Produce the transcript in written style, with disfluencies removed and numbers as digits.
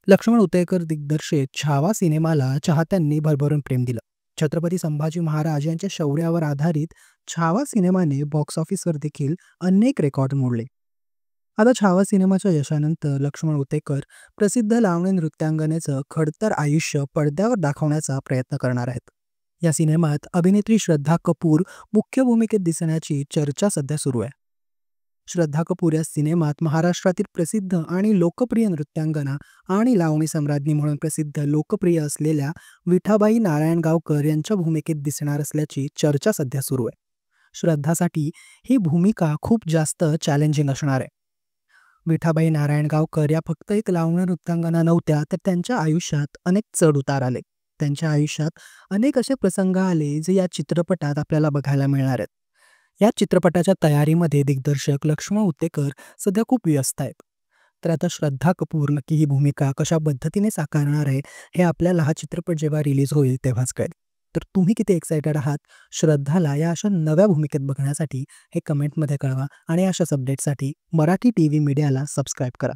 लक्ष्मण उतेकर दिग्दर्शित छावा सिनेमाला चाहत्यांनी भरभरून प्रेम दिलं. छत्रपती संभाजी महाराज यांच्या शौर्यावर आधारित छावा सिनेमाने बॉक्स ऑफिसवर देखील अनेक रेकॉर्ड मोडले. आता छावा सिनेमाच्या यशानंतर लक्ष्मण उतेकर प्रसिद्ध लावणी नृत्यांगनेचं खडतर आयुष्य पडद्यावर दाखवण्याचा प्रयत्न करणार आहेत. या सिनेमात अभिनेत्री श्रद्धा कपूर मुख्य भूमिकेत दिसण्याची चर्चा सध्या सुरू आहे. श्रद्धा कपूर या सिनेमात महाराष्ट्रातील प्रसिद्ध आणि लोकप्रिय नृत्यांगना आणि लावणी सम्राज्ञी म्हणून प्रसिद्ध लोकप्रिय असलेल्या विठाबाई नारायणगावकर यांच्या भूमिकेत दिसणार असल्याची चर्चा सध्या सुरू आहे. श्रद्धासाठी ही भूमिका खूप जास्त चॅलेंजिंग असणार आहे. विठाबाई नारायणगावकर या फक्त एक लावणी नृत्यांगना नव्हत्या, तर त्यांच्या आयुष्यात अनेक चढ उतार आले. त्यांच्या आयुष्यात अनेक असे प्रसंग आले जे या चित्रपटात आपल्याला बघायला मिळणार आहेत. या चित्रपटाच्या तयारीमध्ये दिग्दर्शक लक्ष्मण उतेकर सध्या खूप व्यस्त आहेत. तर आता श्रद्धा कपूर नक्की ही भूमिका कशा पद्धतीने साकारणार आहे हे आपल्याला हा चित्रपट जेव्हा रिलीज होईल तेव्हाच कळेल. तर तुम्ही किती एक्सायटेड आहात श्रद्धाला या अशा नव्या भूमिकेत बघण्यासाठी हे कमेंटमध्ये कळवा आणि अशाच अपडेटसाठी मराठी टीव्ही मीडियाला सबस्क्राईब करा.